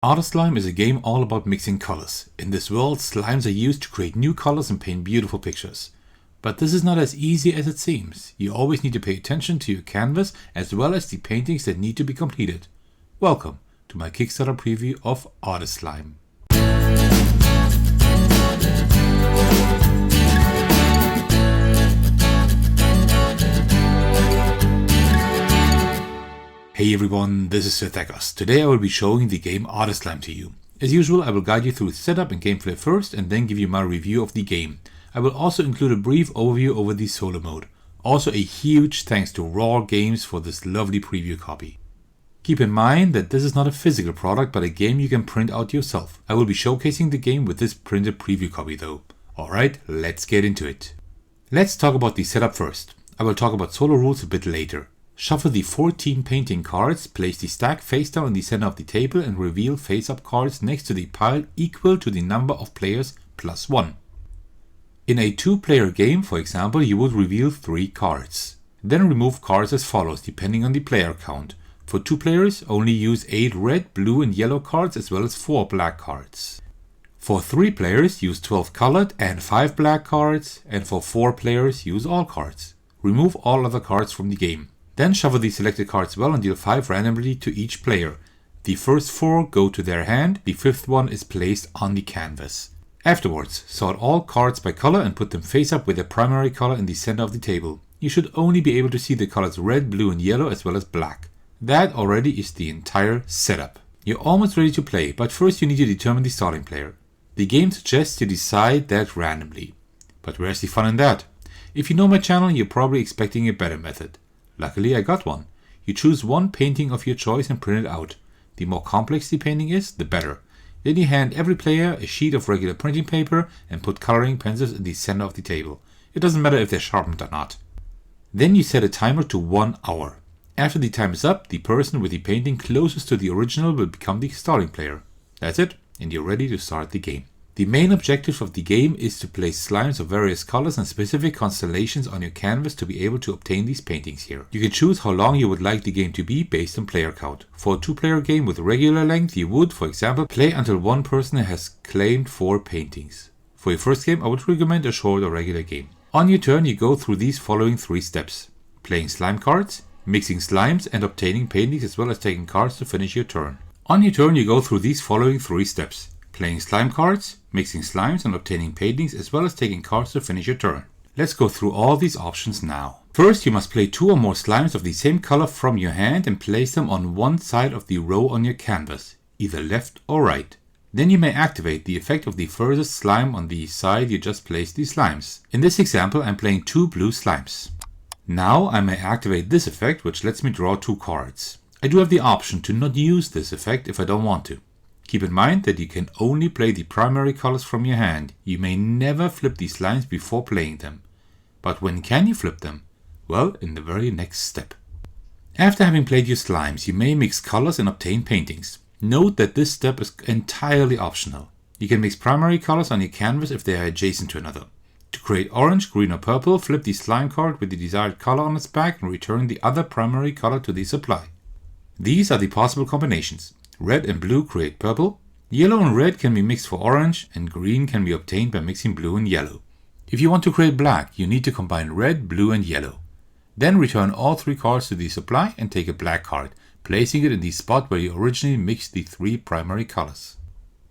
Artislime is a game all about mixing colors. In this world, slimes are used to create new colors and paint beautiful pictures. But this is not as easy as it seems. You always need to pay attention to your canvas as well as the paintings that need to be completed. Welcome to my Kickstarter preview of Artislime. Hey everyone, this is Sir. Today I will be showing the game Artislime to you. As usual, I will guide you through its setup and gameplay first and then give you my review of the game. I will also include a brief overview over the solo mode. Also a huge thanks to RAWR Games for this lovely preview copy. Keep in mind that this is not a physical product but a game you can print out yourself. I will be showcasing the game with this printed preview copy though. Alright, let's get into it. Let's talk about the setup first. I will talk about solo rules a bit later. Shuffle the 14 painting cards, place the stack face down in the center of the table and reveal face-up cards next to the pile equal to the number of players plus 1. In a 2-player game, for example, you would reveal 3 cards. Then remove cards as follows, depending on the player count. For 2 players, only use 8 red, blue and yellow cards as well as 4 black cards. For 3 players, use 12 colored and 5 black cards, and for 4 players, use all cards. Remove all other cards from the game. Then shuffle the selected cards well and deal 5 randomly to each player. The first 4 go to their hand, the 5th one is placed on the canvas. Afterwards, sort all cards by color and put them face up with their primary color in the center of the table. You should only be able to see the colors red, blue and yellow as well as black. That already is the entire setup. You're almost ready to play, but first you need to determine the starting player. The game suggests you decide that randomly. But where's the fun in that? If you know my channel, you're probably expecting a better method. Luckily I got one. You choose one painting of your choice and print it out. The more complex the painting is, the better. Then you hand every player a sheet of regular printing paper and put coloring pencils in the center of the table. It doesn't matter if they're sharpened or not. Then you set a timer to 1 hour. After the time is up, the person with the painting closest to the original will become the starting player. That's it, and you're ready to start the game. The main objective of the game is to place slimes of various colors and specific constellations on your canvas to be able to obtain these paintings here. You can choose how long you would like the game to be based on player count. For a 2-player game with regular length, you would, for example, play until one person has claimed 4 paintings. For your first game, I would recommend a short or regular game. On your turn, you go through these following 3 steps. Playing slime cards, mixing slimes and obtaining paintings as well as taking cards to finish your turn. On your turn, you go through these following 3 steps. Playing slime cards, mixing slimes and obtaining paintings as well as taking cards to finish your turn. Let's go through all these options now. First, you must play 2 or more slimes of the same color from your hand and place them on one side of the row on your canvas, either left or right. Then you may activate the effect of the furthest slime on the side you just placed the slimes. In this example, I'm playing 2 blue slimes. Now I may activate this effect, which lets me draw 2 cards. I do have the option to not use this effect if I don't want to. Keep in mind that you can only play the primary colors from your hand. You may never flip these slimes before playing them. But when can you flip them? Well, in the very next step. After having played your slimes, you may mix colors and obtain paintings. Note that this step is entirely optional. You can mix primary colors on your canvas if they are adjacent to another. To create orange, green or purple, flip the slime card with the desired color on its back and return the other primary color to the supply. These are the possible combinations. Red and blue create purple, yellow and red can be mixed for orange, and green can be obtained by mixing blue and yellow. If you want to create black, you need to combine red, blue and yellow. Then return all 3 cards to the supply and take a black card, placing it in the spot where you originally mixed the 3 primary colors.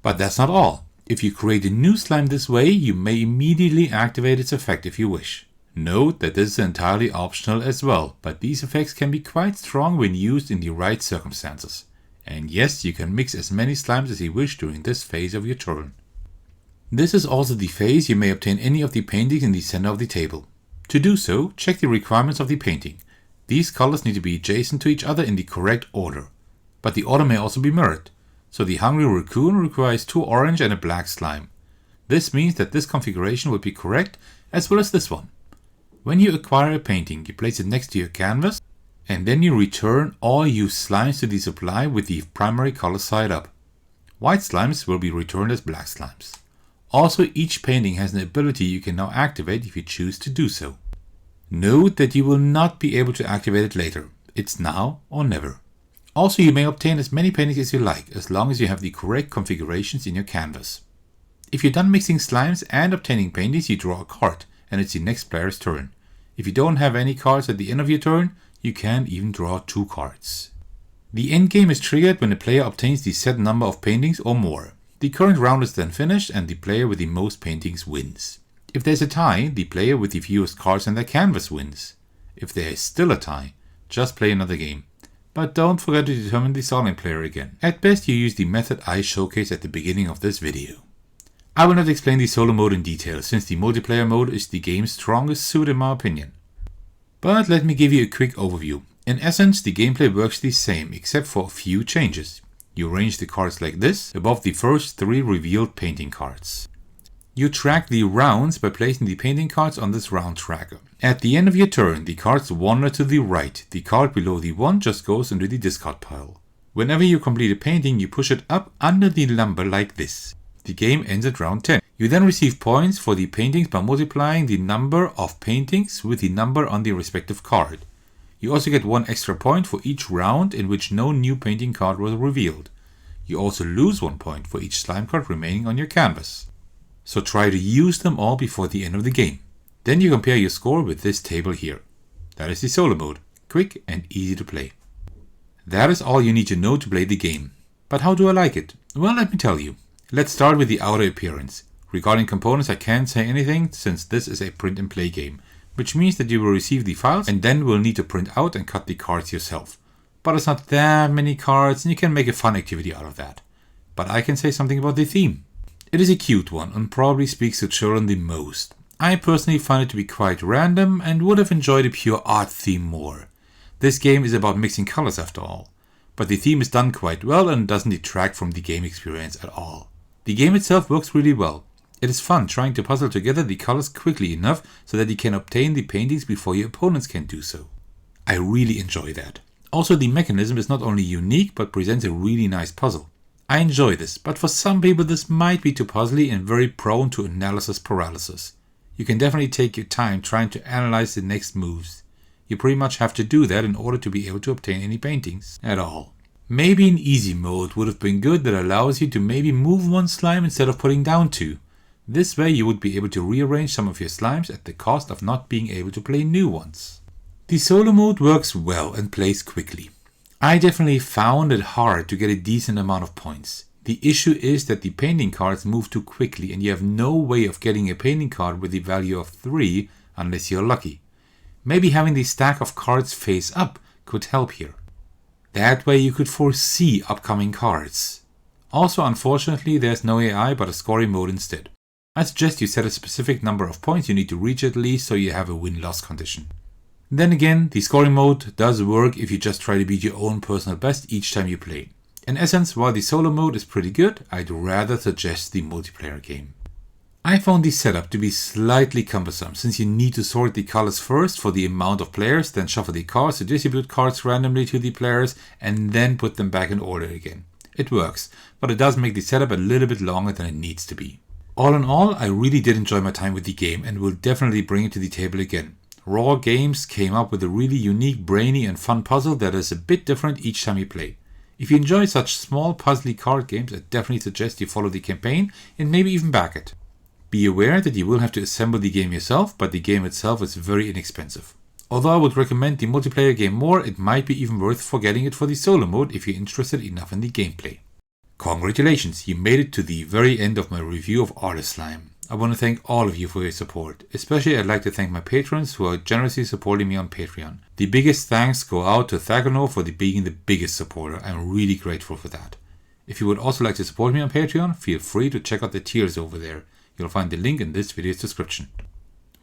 But that's not all. If you create a new slime this way, you may immediately activate its effect if you wish. Note that this is entirely optional as well, but these effects can be quite strong when used in the right circumstances. And yes, you can mix as many slimes as you wish during this phase of your turn. This is also the phase you may obtain any of the paintings in the center of the table. To do so, check the requirements of the painting. These colors need to be adjacent to each other in the correct order. But the order may also be mirrored. So the Hungry Raccoon requires 2 orange and a black slime. This means that this configuration will be correct as well as this one. When you acquire a painting, you place it next to your canvas and then you return all used slimes to the supply with the primary color side up. White slimes will be returned as black slimes. Also, each painting has an ability you can now activate if you choose to do so. Note that you will not be able to activate it later. It's now or never. Also, you may obtain as many paintings as you like, as long as you have the correct configurations in your canvas. If you're done mixing slimes and obtaining paintings, you draw a card, and it's the next player's turn. If you don't have any cards at the end of your turn, you can even draw 2 cards. The endgame is triggered when the player obtains the set number of paintings or more. The current round is then finished and the player with the most paintings wins. If there's a tie, the player with the fewest cards on their canvas wins. If there is still a tie, just play another game. But don't forget to determine the solving player again. At best, you use the method I showcased at the beginning of this video. I will not explain the solo mode in detail, since the multiplayer mode is the game's strongest suit in my opinion. But let me give you a quick overview. In essence, the gameplay works the same, except for a few changes. You arrange the cards like this, above the first 3 revealed painting cards. You track the rounds by placing the painting cards on this round tracker. At the end of your turn, the cards wander to the right. The card below the 1 just goes into the discard pile. Whenever you complete a painting, you push it up under the number like this. The game ends at round 10. You then receive points for the paintings by multiplying the number of paintings with the number on the respective card. You also get 1 extra point for each round in which no new painting card was revealed. You also lose 1 point for each slime card remaining on your canvas. So try to use them all before the end of the game. Then you compare your score with this table here. That is the solo mode, quick and easy to play. That is all you need to know to play the game. But how do I like it? Well, let me tell you. Let's start with the outer appearance. Regarding components, I can't say anything since this is a print and play game, which means that you will receive the files and then will need to print out and cut the cards yourself. But it's not that many cards and you can make a fun activity out of that. But I can say something about the theme. It is a cute one and probably speaks to children the most. I personally find it to be quite random and would have enjoyed a pure art theme more. This game is about mixing colors after all. But the theme is done quite well and doesn't detract from the game experience at all. The game itself works really well. It is fun trying to puzzle together the colors quickly enough so that you can obtain the paintings before your opponents can do so. I really enjoy that. Also, the mechanism is not only unique but presents a really nice puzzle. I enjoy this, but for some people this might be too puzzly and very prone to analysis paralysis. You can definitely take your time trying to analyze the next moves. You pretty much have to do that in order to be able to obtain any paintings at all. Maybe an easy mode would have been good that allows you to maybe move 1 slime instead of putting down 2. This way you would be able to rearrange some of your slimes at the cost of not being able to play new ones. The solo mode works well and plays quickly. I definitely found it hard to get a decent amount of points. The issue is that the painting cards move too quickly and you have no way of getting a painting card with the value of 3 unless you're lucky. Maybe having the stack of cards face up could help here. That way you could foresee upcoming cards. Also, unfortunately, there's no AI but a scoring mode instead. I suggest you set a specific number of points you need to reach at least so you have a win-loss condition. Then again, the scoring mode does work if you just try to beat your own personal best each time you play. In essence, while the solo mode is pretty good, I'd rather suggest the multiplayer game. I found the setup to be slightly cumbersome since you need to sort the colors first for the amount of players, then shuffle the cards to distribute cards randomly to the players and then put them back in order again. It works, but it does make the setup a little bit longer than it needs to be. All in all, I really did enjoy my time with the game and will definitely bring it to the table again. RAWR Games came up with a really unique, brainy and fun puzzle that is a bit different each time you play. If you enjoy such small puzzly card games, I definitely suggest you follow the campaign and maybe even back it. Be aware that you will have to assemble the game yourself, but the game itself is very inexpensive. Although I would recommend the multiplayer game more, it might be even worth forgetting it for the solo mode if you're interested enough in the gameplay. Congratulations, you made it to the very end of my review of Artislime. I want to thank all of you for your support. Especially I'd like to thank my patrons who are generously supporting me on Patreon. The biggest thanks go out to Thagono for being the biggest supporter. I'm really grateful for that. If you would also like to support me on Patreon, feel free to check out the tiers over there. You'll find the link in this video's description.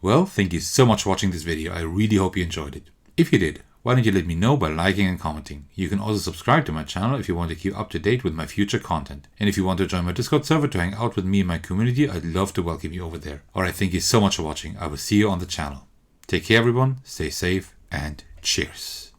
Well, thank you so much for watching this video. I really hope you enjoyed it. If you did, why don't you let me know by liking and commenting. You can also subscribe to my channel if you want to keep up to date with my future content. And if you want to join my Discord server to hang out with me and my community, I'd love to welcome you over there. Alright, thank you so much for watching. I will see you on the channel. Take care everyone, stay safe, and cheers.